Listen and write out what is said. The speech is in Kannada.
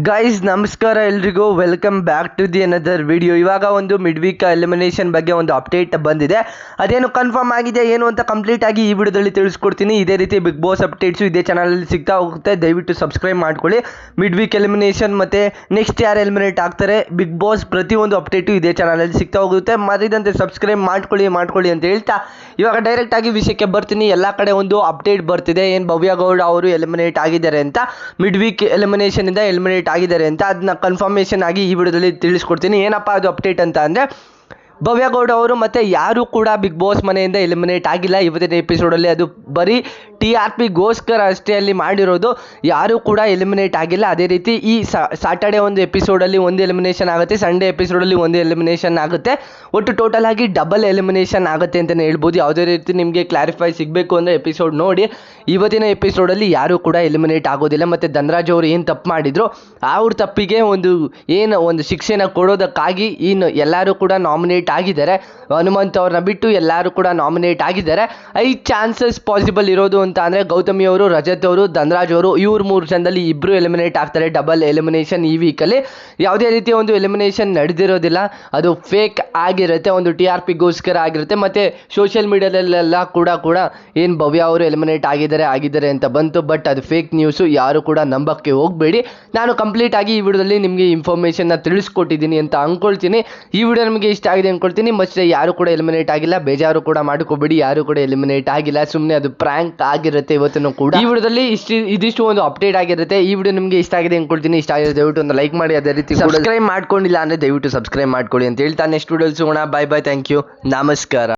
ಗೈಸ್ ನಮಸ್ಕಾರ ಎಲ್ರಿಗೂ, welcome back to the another video. ಇವಾಗ ಒಂದು ಮಿಡ್ ವೀಕ್ ಎಲಿಮಿನೇಷನ್ ಬಗ್ಗೆ ಒಂದು ಅಪ್ಡೇಟ್ ಬಂದಿದೆ. ಅದೇನು ಕನ್ಫರ್ಮ್ ಆಗಿದೆ ಏನು ಅಂತ ಕಂಪ್ಲೀಟ್ ಆಗಿ ಈ ವಿಡಿಯೋದಲ್ಲಿ ತಿಳಿಸ್ಕೊಡ್ತೀನಿ. ಇದೇ ರೀತಿ ಬಿಗ್ ಬಾಸ್ ಅಪ್ಡೇಟ್ಸು ಇದೇ ಚಾನಲಲ್ಲಿ ಸಿಗ್ತಾ ಹೋಗುತ್ತೆ. ದಯವಿಟ್ಟು ಸಬ್ಸ್ಕ್ರೈಬ್ ಮಾಡ್ಕೊಳ್ಳಿ. ಮಿಡ್ ವೀಕ್ ಎಲಿಮಿನೇಷನ್ ಮತ್ತು ನೆಕ್ಸ್ಟ್ ಯಾರು ಎಲಿಮಿನೇಟ್ ಆಗ್ತಾರೆ, ಬಿಗ್ ಬಾಸ್ ಪ್ರತಿಯೊಂದು ಅಪ್ಡೇಟು ಇದೇ ಚಾನಲಲ್ಲಿ ಸಿಗ್ತಾ ಹೋಗುತ್ತೆ. ಮರಿದಂತೆ ಸಬ್ಸ್ಕ್ರೈಬ್ ಮಾಡ್ಕೊಳ್ಳಿ ಅಂತ ಹೇಳ್ತಾ ಇವಾಗ ಡೈರೆಕ್ಟಾಗಿ ವಿಷಯಕ್ಕೆ ಬರ್ತೀನಿ. ಎಲ್ಲ ಕಡೆ ಒಂದು ಅಪ್ಡೇಟ್ ಬರ್ತಿದೆ, ಏನು ಭವ್ಯ ಗೌಡ ಅವರು ಎಲಿಮಿನೇಟ್ ಆಗಿದ್ದಾರೆ ಅಂತ, ಮಿಡ್ ವೀಕ್ ಎಲಿಮಿನೇಷನಿಂದ ಎಲಿಮಿನೇಟ್ ಆಗಿದ್ದಾರೆ ಅಂತ. ಅದನ್ನ ಕನ್ಫರ್ಮೇಷನ್ ಆಗಿ ಈ ವಿಡಿಯೋದಲ್ಲಿ ತಿಳಿಸ್ಕೊಡ್ತೀನಿ. ಏನಪ್ಪ ಅದು ಅಪ್ಡೇಟ್ ಅಂತ ಅಂದರೆ, ಭವ್ಯ ಗೌಡ ಅವರು ಮತ್ತು ಯಾರೂ ಕೂಡ ಬಿಗ್ ಬಾಸ್ ಮನೆಯಿಂದ ಎಲಿಮಿನೇಟ್ ಆಗಿಲ್ಲ ಇವತ್ತಿನ ಎಪಿಸೋಡಲ್ಲಿ. ಅದು ಬರೀ TRP ಗೋಸ್ಕರ ಅಷ್ಟೇ ಅಲ್ಲಿ ಮಾಡಿರೋದು, ಯಾರೂ ಕೂಡ ಎಲಿಮಿನೇಟ್ ಆಗಿಲ್ಲ. ಅದೇ ರೀತಿ ಈ ಸಾಟರ್ಡೆ ಒಂದು ಎಪಿಸೋಡಲ್ಲಿ ಒಂದು ಎಲಿಮಿನೇಷನ್ ಆಗುತ್ತೆ, ಸಂಡೇ ಎಪಿಸೋಡಲ್ಲಿ ಒಂದು ಎಲಿಮಿನೇಷನ್ ಆಗುತ್ತೆ. ಒಟ್ಟು ಟೋಟಲ್ ಆಗಿ ಡಬಲ್ ಎಲಿಮಿನೇಷನ್ ಆಗುತ್ತೆ ಅಂತಲೇ ಹೇಳ್ಬೋದು. ಯಾವುದೇ ರೀತಿ ನಿಮಗೆ ಕ್ಲಾರಿಫೈ ಸಿಗಬೇಕು ಅಂದರೆ ಎಪಿಸೋಡ್ ನೋಡಿ. ಇವತ್ತಿನ ಎಪಿಸೋಡಲ್ಲಿ ಯಾರೂ ಕೂಡ ಎಲಿಮಿನೇಟ್ ಆಗೋದಿಲ್ಲ. ಮತ್ತು ಧನರಾಜ್ ಅವರು ಏನು ತಪ್ಪು ಮಾಡಿದ್ರು, ಅವ್ರ ತಪ್ಪಿಗೆ ಒಂದು ಶಿಕ್ಷೆನ ಕೊಡೋದಕ್ಕಾಗಿ ಇನ್ನು ಎಲ್ಲರೂ ಕೂಡ ನಾಮಿನೇಟ್ ಆಗಿದ್ದಾರೆ. ಹನುಮಂತ್ ಅವ್ರನ್ನ ಬಿಟ್ಟು ಎಲ್ಲರೂ ಕೂಡ ನಾಮಿನೇಟ್ ಆಗಿದ್ದಾರೆ. 5 ಚಾನ್ಸಸ್ ಪಾಸಿಬಲ್ ಇರೋದು ಅಂತ ಅಂದರೆ ಗೌತಮಿ ಅವರು, ರಜತ್ ಅವರು, ಧನರಾಜ್ ಅವರು, ಇವ್ರು 3 ಜನದಲ್ಲಿ ಇಬ್ಬರು ಎಲಿಮಿನೇಟ್ ಆಗ್ತಾರೆ. ಡಬಲ್ ಎಲಿಮಿನೇಷನ್ ಈ ವೀಕಲ್ಲಿ. ಯಾವುದೇ ರೀತಿಯ ಒಂದು ಎಲಿಮಿನೇಷನ್ ನಡೆದಿರೋದಿಲ್ಲ, ಅದು ಫೇಕ್ ಆಗಿರುತ್ತೆ, ಒಂದು TRP ಗೋಸ್ಕರ ಆಗಿರುತ್ತೆ. ಮತ್ತು ಸೋಷಿಯಲ್ ಮೀಡಿಯಾದಲ್ಲೆಲ್ಲ ಕೂಡ ಏನು ಭವ್ಯ ಅವರು ಎಲಿಮಿನೇಟ್ ಆಗಿದ್ದಾರೆ ಅಂತ ಬಂತು. ಬಟ್ ಅದು ಫೇಕ್ ನ್ಯೂಸು, ಯಾರು ಕೂಡ ನಂಬಕ್ಕೆ ಹೋಗಬೇಡಿ. ನಾನು ಕಂಪ್ಲೀಟ್ ಆಗಿ ಈ ವಿಡಿಯೋದಲ್ಲಿ ನಿಮಗೆ ಇನ್ಫಾರ್ಮೇಷನ್ನ ತಿಳಿಸ್ಕೊಟ್ಟಿದ್ದೀನಿ ಅಂತ ಅಂದ್ಕೊಳ್ತೀನಿ. ಈ ವಿಡಿಯೋ ನಿಮಗೆ ಇಷ್ಟ ಆಗಿದೆ ಅಂದ್ಕೊಳ್ತೀನಿ. ಮತ್ತೆ ಯಾರು ಕೂಡ ಎಲಿಮಿನೇಟ್ ಆಗಿಲ್ಲ, ಬೇಜಾರು ಕೂಡ ಮಾಡ್ಕೋಬೇಡಿ. ಯಾರು ಕೂಡ ಎಲಿಮಿನೇಟ್ ಆಗಿಲ್ಲ, ಸುಮ್ಮನೆ ಅದು ಪ್ರ್ಯಾಂಕ್ ಆಗಿರುತ್ತೆ ಇವತ್ತೂ ಕೂಡ. ಈ ವಿಡಿಯೋದಲ್ಲಿ ಇದಿಷ್ಟು ಒಂದು ಅಪ್ಡೇಟ್ ಆಗಿರುತ್ತೆ. ಈ ವಿಡಿಯೋ ನಿಮಗೆ ಇಷ್ಟ ಆಗಿದೆ ಅಂದ್ಕೊಳ್ತೀನಿ. ಇಷ್ಟ ಆಗಿದೆ ದಯವಿಟ್ಟು ಒಂದು ಲೈಕ್ ಮಾಡಿ. ಅದೇ ರೀತಿ ಸಬ್ಸ್ಕ್ರೈಬ್ ಮಾಡ್ಕೊಂಡಿಲ್ಲ ಅಂದರೆ ದಯವಿಟ್ಟು ಸಬ್ಸ್ಕ್ರೈಬ್ ಮಾಡ್ಕೊಳ್ಳಿ ಅಂತ ಹೇಳ್ತಾ ನೆಕ್ಸ್ಟ್ ವಿಡಿಯೋಲಿ ಸಿಗೋಣ. ಬೈ, ಥ್ಯಾಂಕ್ ಯು, ನಮಸ್ಕಾರ.